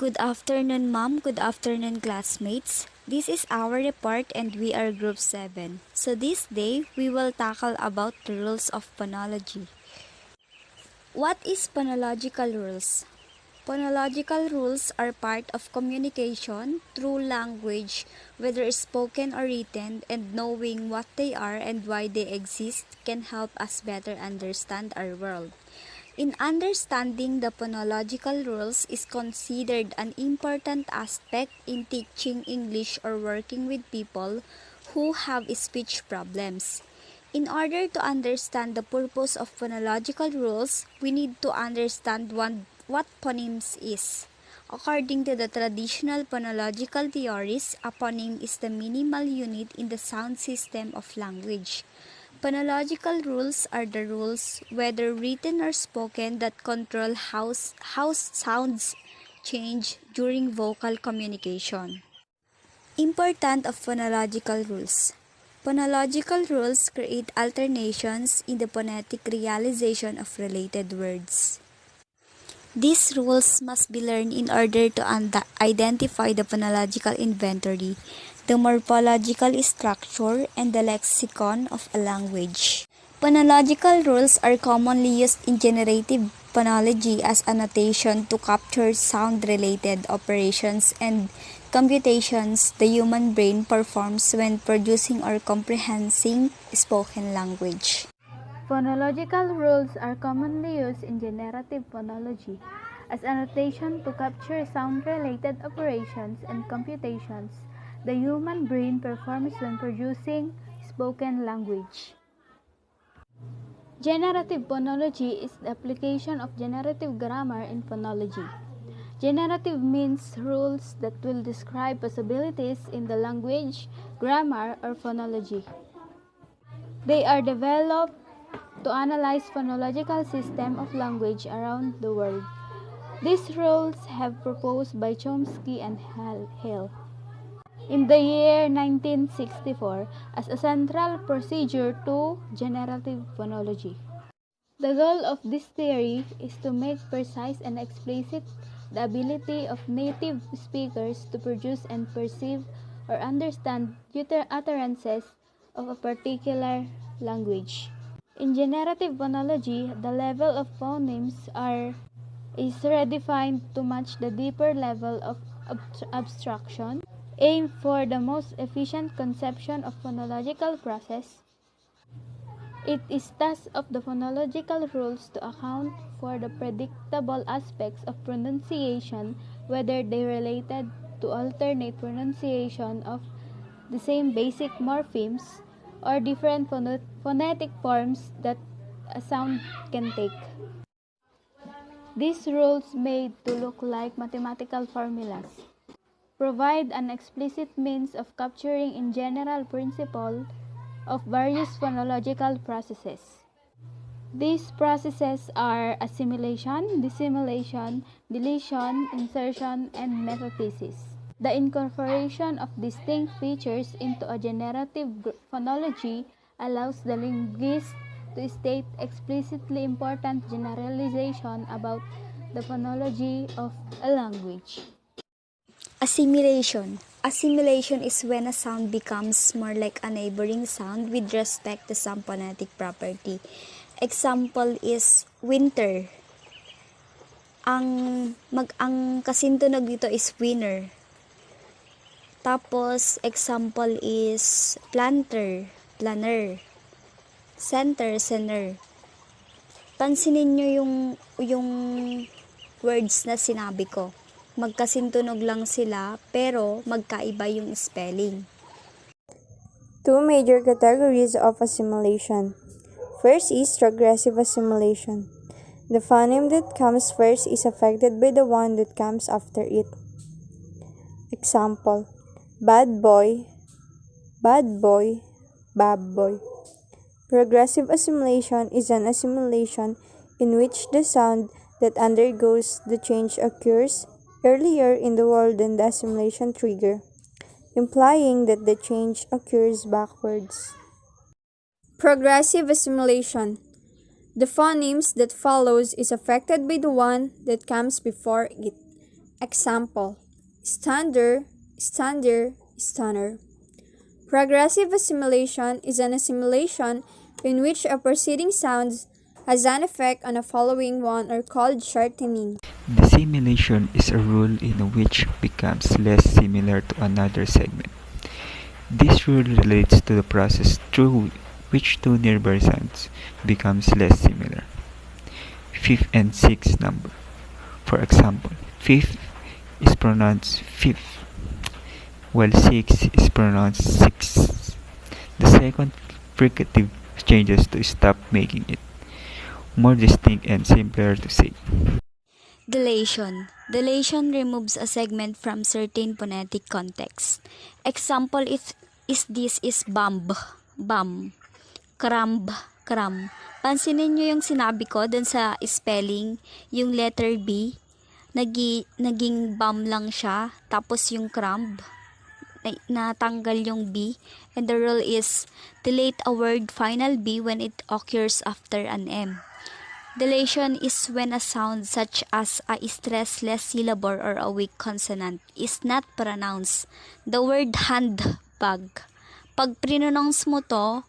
Good afternoon, ma'am. Good afternoon, classmates. This is our report and we are group 7. So this day, we will tackle about the rules of phonology. What is phonological rules? Phonological rules are part of communication through language, whether spoken or written, and knowing what they are and why they exist can help us better understand our world. In understanding the phonological rules is considered an important aspect in teaching English or working with people who have speech problems. In order to understand the purpose of phonological rules, we need to understand what phonemes is. According to the traditional phonological theories, a phoneme is the minimal unit in the sound system of language. Phonological rules are the rules, whether written or spoken, that control how sounds change during vocal communication. Importance of phonological rules. Phonological rules create alternations in the phonetic realization of related words. These rules must be learned in order to identify the phonological inventory, the morphological structure, and the lexicon of a language. Phonological rules are commonly used in generative phonology as a notation to capture sound-related operations and computations the human brain performs when producing or comprehending spoken language. Phonological rules are commonly used in generative phonology as a notation to capture sound-related operations and computations the human brain performs when producing spoken language. Generative phonology is the application of generative grammar in phonology. Generative means rules that will describe possibilities in the language, grammar, or phonology. They are developed to analyze phonological system of language around the world. These rules have proposed by Chomsky and Hale in the year 1964 as a central procedure to generative phonology. The goal of this theory is to make precise and explicit the ability of native speakers to produce and perceive or understand utterances of a particular language. In generative phonology, the level of phonemes is redefined to match the deeper level of abstraction, aimed for the most efficient conception of phonological process. It is task of the phonological rules to account for the predictable aspects of pronunciation, whether they related to alternate pronunciation of the same basic morphemes or different phonetic forms that a sound can take. These rules, made to look like mathematical formulas, provide an explicit means of capturing in general principle of various phonological processes. These processes are assimilation, dissimilation, deletion, insertion, and metathesis. The incorporation of distinct features into a generative phonology allows the linguist to state explicitly important generalization about the phonology of a language. Assimilation. Assimilation is when a sound becomes more like a neighboring sound with respect to some phonetic property. Example is winter. Ang kasintunog dito is winner. Tapos example is planter, planner. Center, center. Pansinin nyo yung words na sinabi ko. Magkasintunog lang sila pero magkaiba yung spelling. Two major categories of assimilation. First is regressive assimilation. The phoneme that comes first is affected by the one that comes after it. Example: bad boy, bad boy, bad boy. Progressive assimilation is an assimilation in which the sound that undergoes the change occurs earlier in the word than the assimilation trigger, implying that the change occurs backwards. Progressive assimilation. The phonemes that follows is affected by the one that comes before it. Example: stander, stander, stunner. Progressive assimilation is an assimilation in which a preceding sound has an effect on a following one or called shortening. Dissimilation is a rule in which becomes less similar to another segment. This rule relates to the process through which two nearby sounds becomes less similar. Fifth and sixth number. For example, fifth is pronounced fifth, while six is pronounced six. The second fricative changes to stop making it more distinct and simpler to say. Delation. Delation removes a segment from certain phonetic context. Example is this is bump, bum, cramb, cram. Pansinin nyo yung sinabi ko dun sa spelling, yung letter B, naging bum lang siya, tapos yung cramb, natanggal yung B, and the rule is delete a word final B when it occurs after an M. Delation is when a sound such as a stressless syllable or a weak consonant is not pronounced. The word handbag. Pag pronounce mo to,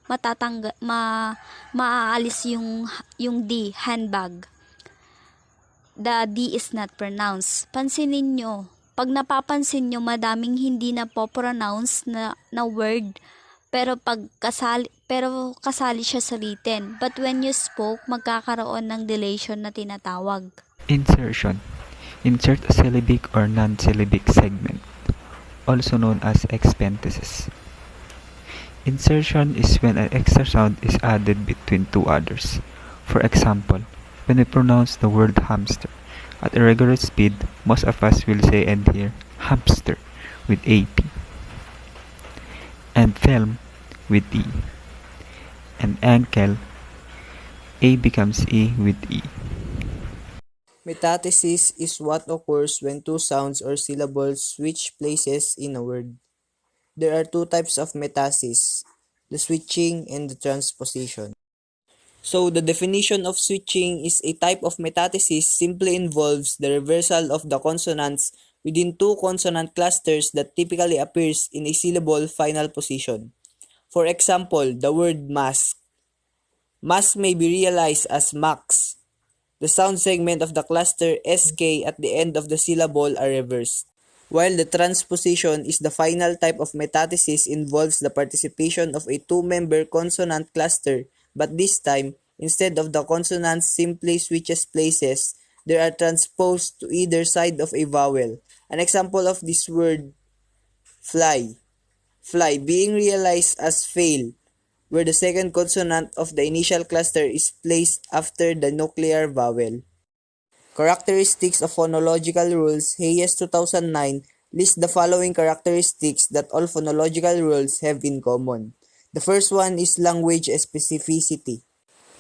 maaalis yung D, handbag. The D is not pronounced. Pansinin nyo, pag napapansin nyo, madaming hindi na po pronounce na word, pero kasali siya sa written. But when you spoke, magkakaroon ng delation na tinatawag. Insertion. Insert a syllabic or non-syllabic segment, also known as expentesis. Insertion is when an extra sound is added between two others. For example, when we pronounce the word hamster at a regular speed, most of us will say and hear hamster with AP, and film with E, and ankle, A becomes E with E. Metathesis is what occurs when two sounds or syllables switch places in a word. There are two types of metathesis, the switching and the transposition. So the definition of switching is a type of metathesis simply involves the reversal of the consonants within two consonant clusters that typically appears in a syllable final position. For example, the word mask. Mask may be realized as max. The sound segment of the cluster SK at the end of the syllable are reversed. While the transposition is the final type of metathesis involves the participation of a two-member consonant cluster, but this time, instead of the consonants simply switches places, they are transposed to either side of a vowel. An example of this word, fly. Fly being realized as fail, where the second consonant of the initial cluster is placed after the nuclear vowel. Characteristics of phonological rules. Hayes 2009 lists the following characteristics that all phonological rules have in common. The first one is language specificity.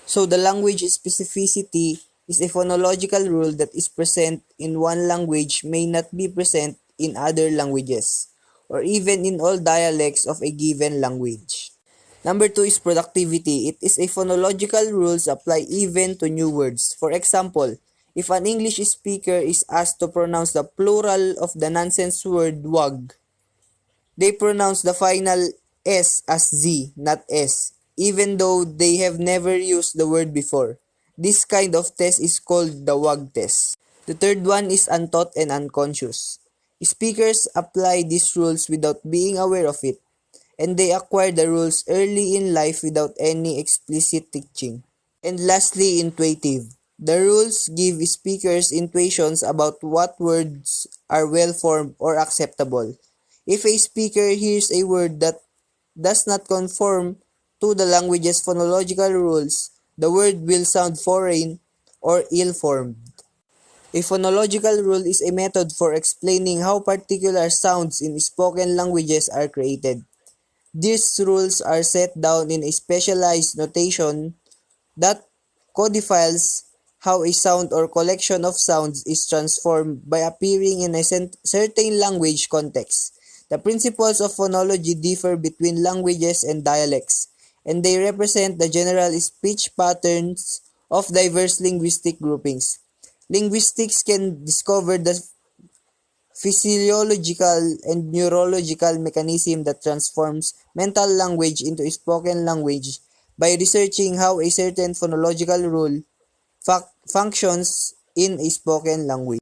So the language specificity is a phonological rule that is present in one language may not be present in other languages, or even in all dialects of a given language. Number two is productivity. It is a phonological rules apply even to new words. For example, if an English speaker is asked to pronounce the plural of the nonsense word wag, they pronounce the final S as Z, not S, even though they have never used the word before. This kind of test is called the wag test. The third one is untaught and unconscious. Speakers apply these rules without being aware of it, and they acquire the rules early in life without any explicit teaching. And lastly, intuitive. The rules give speakers intuitions about what words are well-formed or acceptable. If a speaker hears a word that does not conform to the language's phonological rules, the word will sound foreign or ill-formed. A phonological rule is a method for explaining how particular sounds in spoken languages are created. These rules are set down in a specialized notation that codifies how a sound or collection of sounds is transformed by appearing in a certain language context. The principles of phonology differ between languages and dialects, and they represent the general speech patterns of diverse linguistic groupings. Linguistics can discover the physiological and neurological mechanism that transforms mental language into spoken language by researching how a certain phonological rule functions in a spoken language.